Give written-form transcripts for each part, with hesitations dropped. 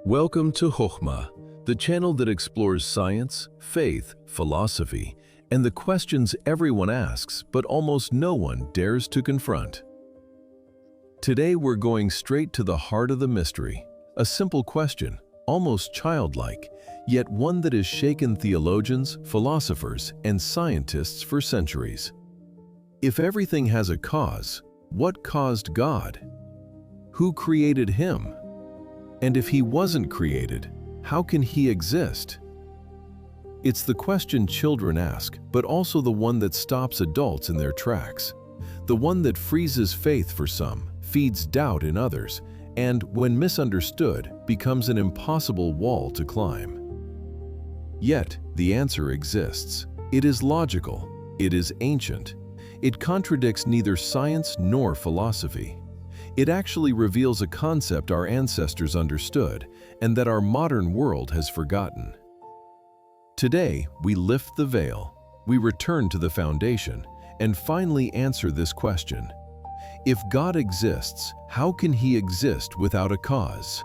Welcome to Hokhmah, the channel that explores science, faith, philosophy, and the questions everyone asks but almost no one dares to confront. Today we're going straight to the heart of the mystery, a simple question, almost childlike, yet one that has shaken theologians, philosophers, and scientists for centuries. If everything has a cause, what caused God? Who created him? And if he wasn't created, how can he exist? It's the question children ask, but also the one that stops adults in their tracks. The one that freezes faith for some, feeds doubt in others, and, when misunderstood, becomes an impossible wall to climb. Yet, the answer exists. It is logical. It is ancient. It contradicts neither science nor philosophy. It actually reveals a concept our ancestors understood and that our modern world has forgotten. Today, we lift the veil, we return to the foundation, and finally answer this question. If God exists, how can he exist without a cause?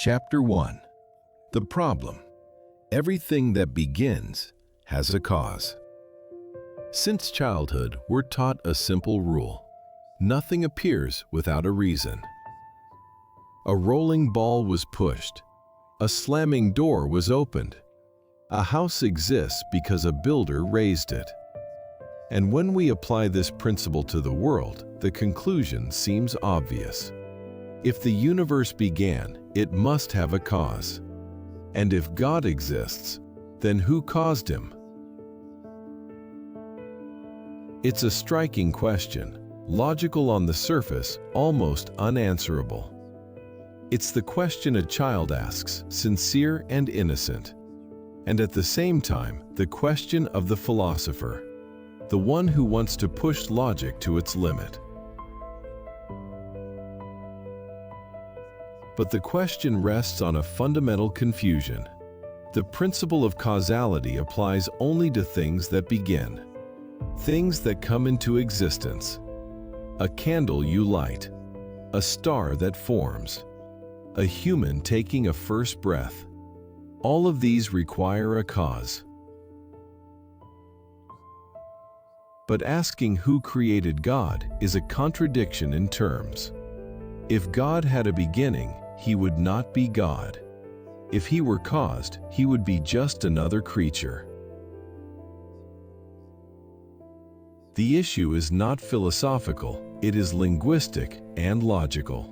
Chapter 1. The problem. Everything that begins has a cause. Since childhood, we're taught a simple rule. Nothing appears without a reason. A rolling ball was pushed. A slamming door was opened. A house exists because a builder raised it. And when we apply this principle to the world, the conclusion seems obvious. If the universe began, it must have a cause. And if God exists, then who caused him? It's a striking question, logical on the surface, almost unanswerable. It's the question a child asks, sincere and innocent. And at the same time, the question of the philosopher, the one who wants to push logic to its limit. But the question rests on a fundamental confusion. The principle of causality applies only to things that begin, things that come into existence. A candle you light, a star that forms, a human taking a first breath. All of these require a cause. But asking who created God is a contradiction in terms. If God had a beginning, he would not be God. If he were caused, he would be just another creature. The issue is not philosophical, it is linguistic and logical.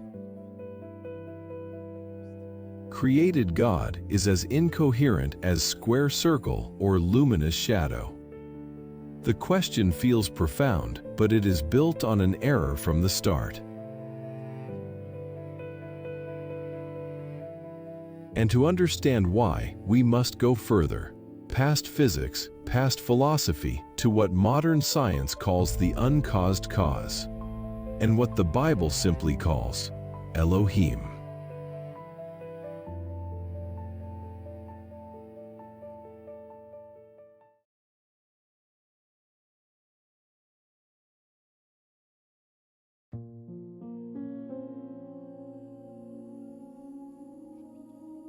Created God is as incoherent as square circle or luminous shadow. The question feels profound, but it is built on an error from the start. And to understand why, we must go further, past physics, past philosophy, to what modern science calls the uncaused cause, and what the Bible simply calls Elohim.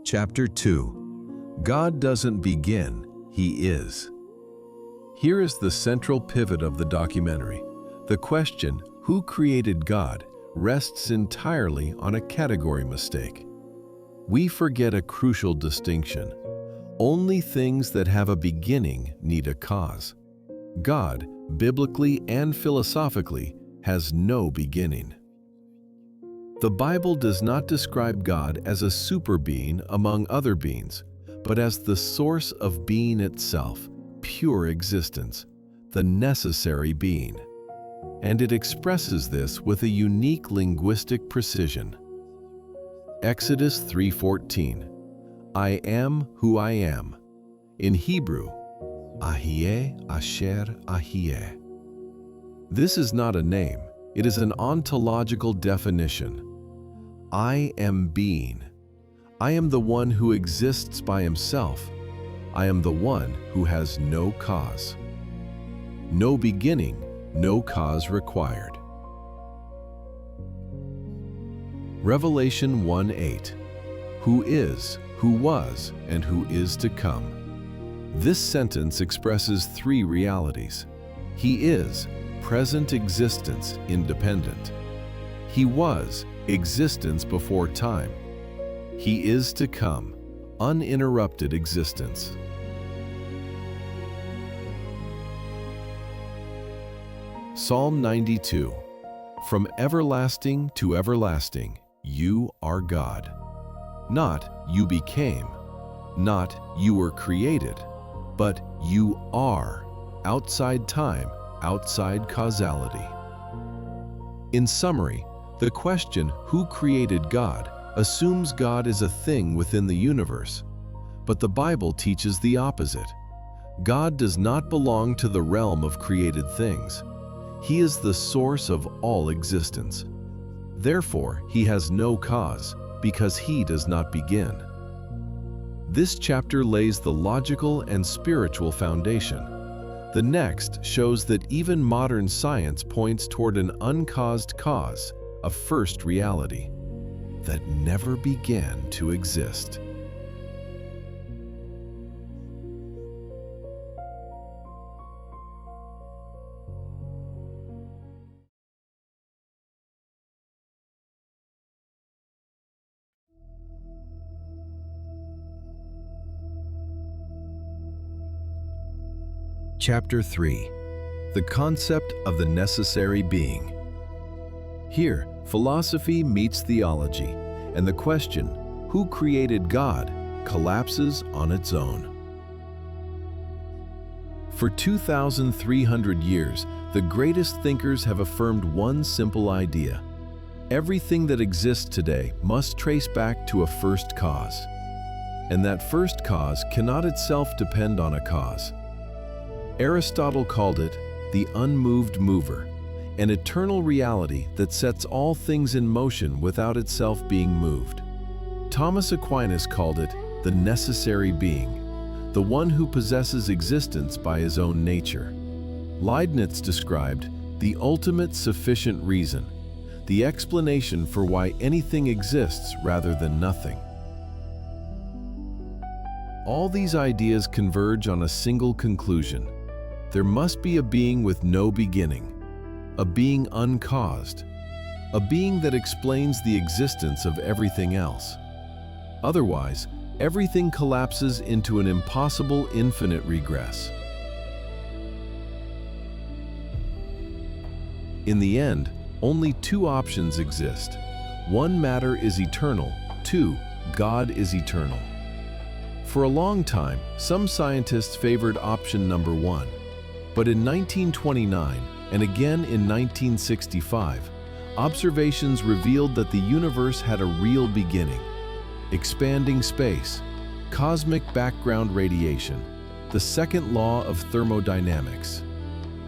Chapter 2. God doesn't begin, he is. Here is the central pivot of the documentary. The question, who created God, rests entirely on a category mistake. We forget a crucial distinction. Only things that have a beginning need a cause. God, biblically and philosophically, has no beginning. The Bible does not describe God as a super being among other beings, but as the source of being itself, pure existence, the necessary being. And it expresses this with a unique linguistic precision. Exodus 3:14, I am who I am. In Hebrew, Ahyeh Asher Ahyeh. This is not a name, It is an ontological definition. I am being. I am the one who exists by himself. I am the one who has no cause. No beginning, no cause required. Revelation 1:8. Who is, who was, and who is to come. This sentence expresses three realities. He is, present existence, independent. He was, existence before time. He is to come, uninterrupted existence. Psalm 92. From everlasting to everlasting, you are God. Not you became, not you were created, but you are, outside time, outside causality. In summary, the question, who created God, assumes God is a thing within the universe. But the Bible teaches the opposite. God does not belong to the realm of created things. He is the source of all existence. Therefore, he has no cause, because he does not begin. This chapter lays the logical and spiritual foundation. The next shows that even modern science points toward an uncaused cause, a first reality, that never began to exist. Chapter 3. The concept of the necessary being. Here, philosophy meets theology, and the question, who created God, collapses on its own. For 2,300 years, the greatest thinkers have affirmed one simple idea. Everything that exists today must trace back to a first cause, and that first cause cannot itself depend on a cause. Aristotle called it the unmoved mover, an eternal reality that sets all things in motion without itself being moved. Thomas Aquinas called it the necessary being, the one who possesses existence by his own nature. Leibniz described the ultimate sufficient reason, the explanation for why anything exists rather than nothing. All these ideas converge on a single conclusion. There must be a being with no beginning, a being uncaused, a being that explains the existence of everything else. Otherwise, everything collapses into an impossible infinite regress. In the end, only two options exist. One, matter is eternal. Two, God is eternal. For a long time, some scientists favored option number one. But in 1929, and again in 1965, observations revealed that the universe had a real beginning. Expanding space, cosmic background radiation, the second law of thermodynamics.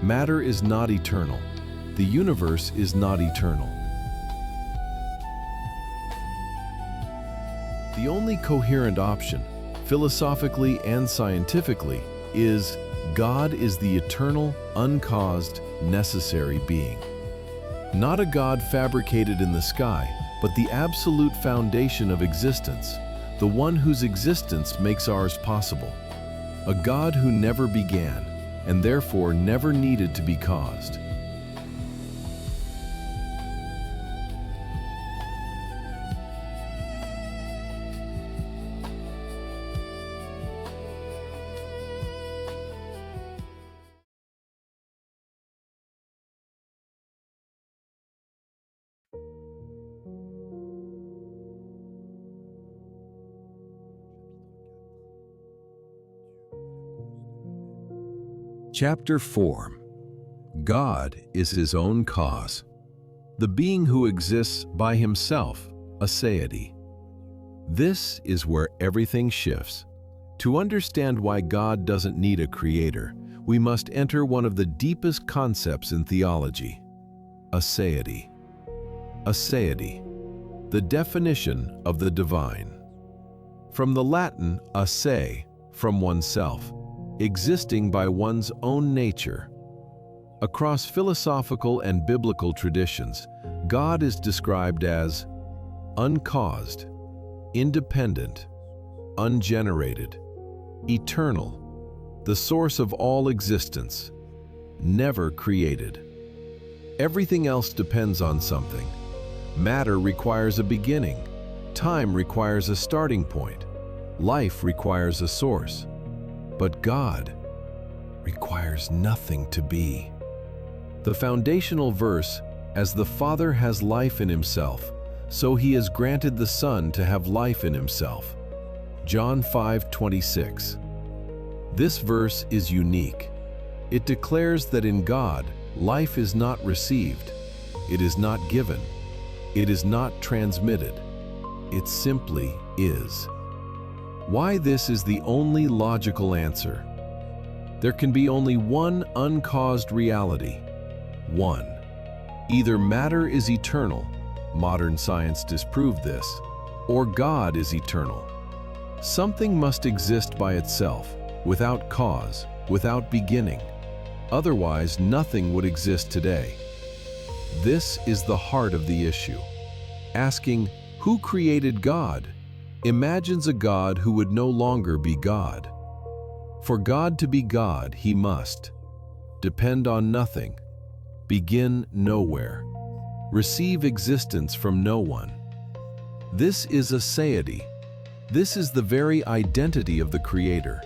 Matter is not eternal. The universe is not eternal. The only coherent option, philosophically and scientifically, is God is the eternal, uncaused, necessary being. Not a God fabricated in the sky, but the absolute foundation of existence, the one whose existence makes ours possible. A God who never began, and therefore never needed to be caused. Chapter 4. God is his own cause. The being who exists by himself, Aseity. This is where everything shifts. To understand why God doesn't need a creator, we must enter one of the deepest concepts in theology. Aseity. Aseity, the definition of the divine. From the Latin ase, from oneself, existing by one's own nature. Across philosophical and biblical traditions, God is described as uncaused, independent, ungenerated, eternal, the source of all existence, never created. Everything else depends on something. Matter requires a beginning. Time requires a starting point. Life requires a source. But God requires nothing to be. The foundational verse, as the Father has life in himself, so he has granted the Son to have life in himself. John 5:26. This verse is unique. It declares that in God, life is not received, it is not given, it is not transmitted, it simply is. Why this is the only logical answer. There can be only one uncaused reality. One. Either matter is eternal, modern science disproved this, or God is eternal. Something must exist by itself, without cause, without beginning. Otherwise, nothing would exist today. This is the heart of the issue. Asking, who created God, imagines a God who would no longer be God. For God to be God, he must depend on nothing, begin nowhere, receive existence from no one. This is aseity. This is the very identity of the Creator.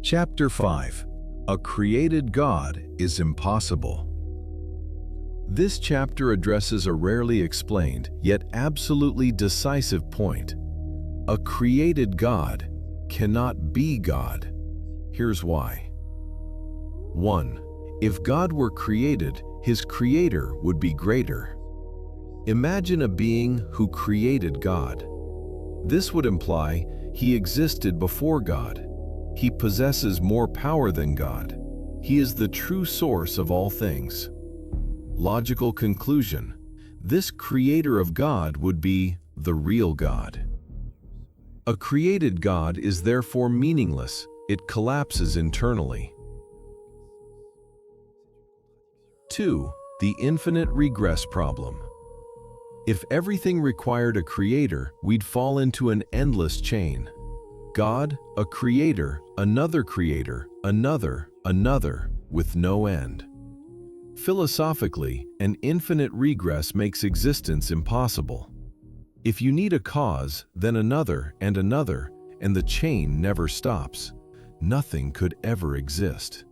Chapter 5. A created God is impossible. This chapter addresses a rarely explained, yet absolutely decisive point. A created God cannot be God. Here's why. 1. If God were created, his creator would be greater. Imagine a being who created God. This would imply he existed before God. He possesses more power than God. He is the true source of all things. Logical conclusion: this creator of God would be the real God. A created God is therefore meaningless. It collapses internally. 2. The infinite regress problem. If everything required a creator, we'd fall into an endless chain. God, a creator, another, with no end. Philosophically, an infinite regress makes existence impossible. If you need a cause, then another, and the chain never stops. Nothing could ever exist.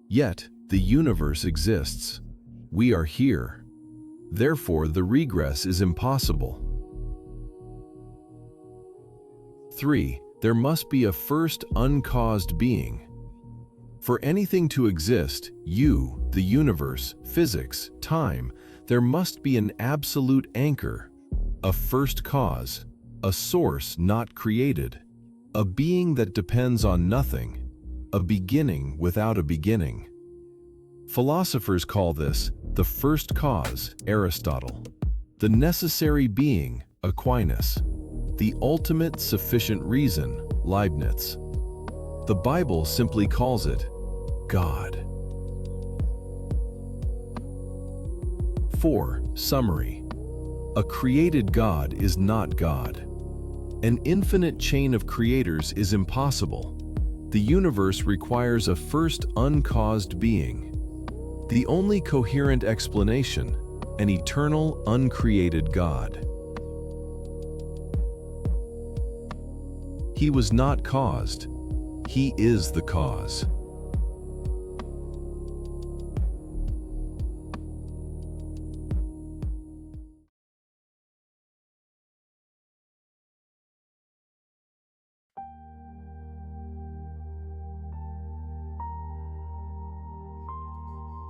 Yet, the universe exists. We are here. Therefore, the regress is impossible. 3. There must be a first uncaused being. For anything to exist, you, the universe, physics, time, there must be an absolute anchor, a first cause, a source not created, a being that depends on nothing, a beginning without a beginning. Philosophers call this the first cause, Aristotle, the necessary being, Aquinas, the ultimate sufficient reason, Leibniz. The Bible simply calls it God. 4. Summary. A created God is not God. An infinite chain of creators is impossible. The universe requires a first uncaused being. The only coherent explanation, an eternal, uncreated God. He was not caused. He is the cause.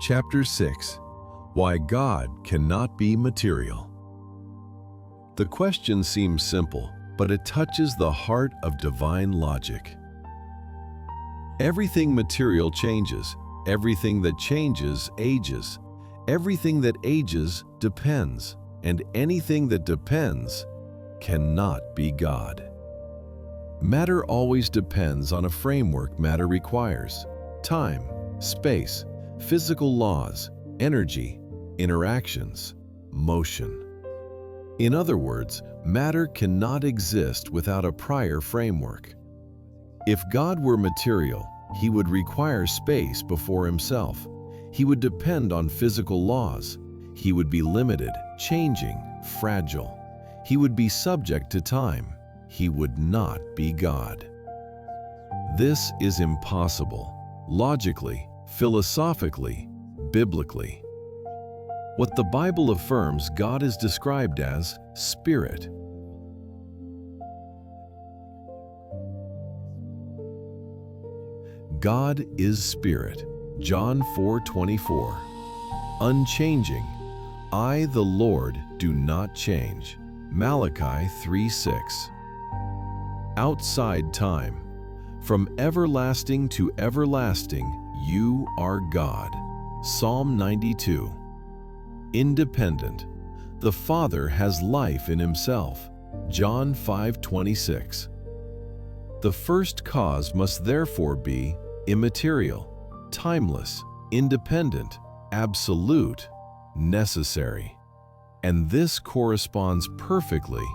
Chapter 6. Why God Cannot Be Material. The question seems simple, but it touches the heart of divine logic. Everything material changes. Everything that changes ages. Everything that ages depends, and anything that depends cannot be God. Matter always depends on a framework matter requires: time, space, physical laws, energy, interactions, motion. In other words, matter cannot exist without a prior framework. If God were material, he would require space before himself. He would depend on physical laws. He would be limited, changing, fragile. He would be subject to time. He would not be God. This is impossible, logically, philosophically, biblically. What the Bible affirms, God is described as spirit. God is spirit. John 4:24. Unchanging. I, the Lord, do not change. Malachi 3:6. Outside time. From everlasting to everlasting, you are God. Psalm 92. Independent. The Father has life in himself. John 5:26. The first cause must therefore be immaterial, timeless, independent, absolute, necessary. And this corresponds perfectly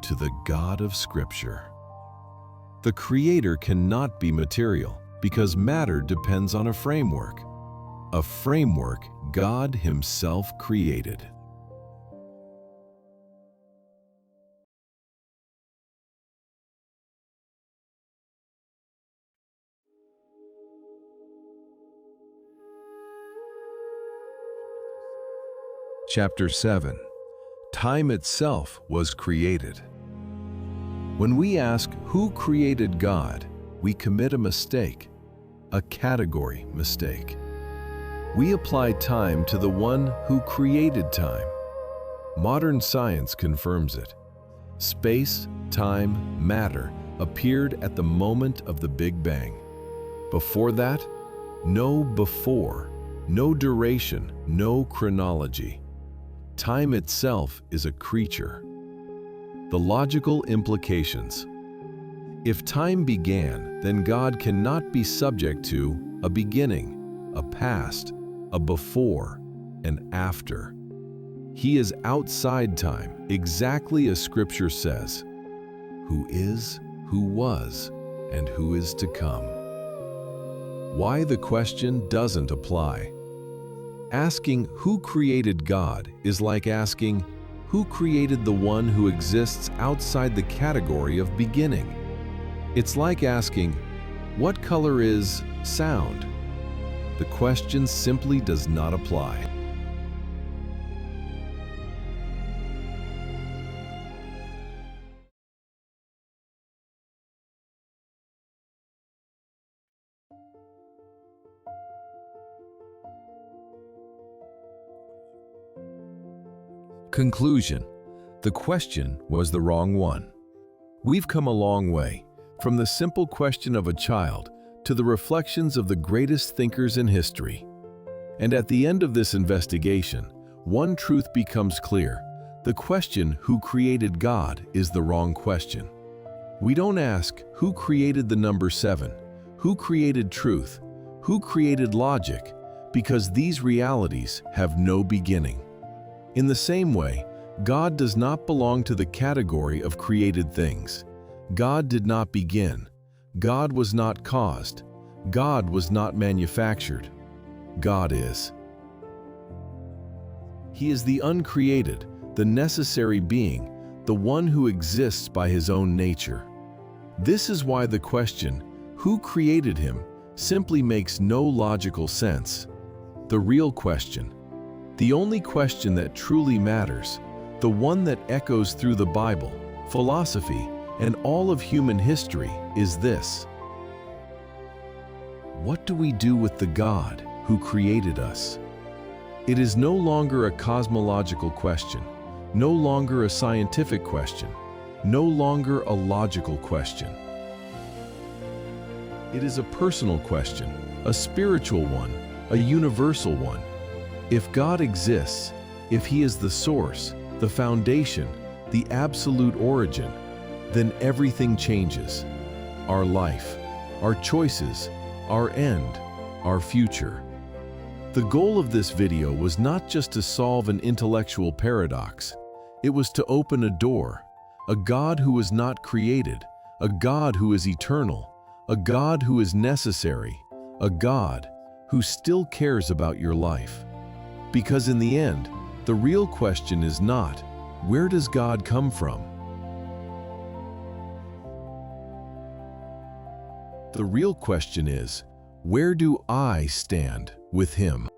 to the God of Scripture. The Creator cannot be material because matter depends on a framework God Himself created. Chapter 7. Time itself was created. When we ask who created God, we commit a mistake, a category mistake. We apply time to the one who created time. Modern science confirms it. Space, time, matter appeared at the moment of the Big Bang. Before that, no before, no duration, no chronology. Time itself is a creature. The logical implications. If time began, then God cannot be subject to a beginning, a past, a before, an after. He is outside time, exactly as Scripture says, who is, who was, and who is to come. Why the question doesn't apply. Asking who created God is like asking who created the one who exists outside the category of beginning. It's like asking, what color is sound? The question simply does not apply. Conclusion. The question was the wrong one. We've come a long way, from the simple question of a child to the reflections of the greatest thinkers in history. And at the end of this investigation, one truth becomes clear. The question, who created God, is the wrong question. We don't ask, who created the number 7? Who created truth? Who created logic? Because these realities have no beginning. In the same way, God does not belong to the category of created things. God did not begin. God was not caused. God was not manufactured. God is. He is the uncreated, the necessary being, the one who exists by his own nature. This is why the question, who created him, simply makes no logical sense. The real question, the only question that truly matters, the one that echoes through the Bible, philosophy, and all of human history, is this: what do we do with the God who created us? It is no longer a cosmological question, no longer a scientific question, no longer a logical question. It is a personal question, a spiritual one, a universal one. If God exists, if He is the source, the foundation, the absolute origin, then everything changes. Our life, our choices, our end, our future. The goal of this video was not just to solve an intellectual paradox. It was to open a door, a God who is not created, a God who is eternal, a God who is necessary, a God who still cares about your life. Because in the end, the real question is not, where does God come from? The real question is, where do I stand with Him?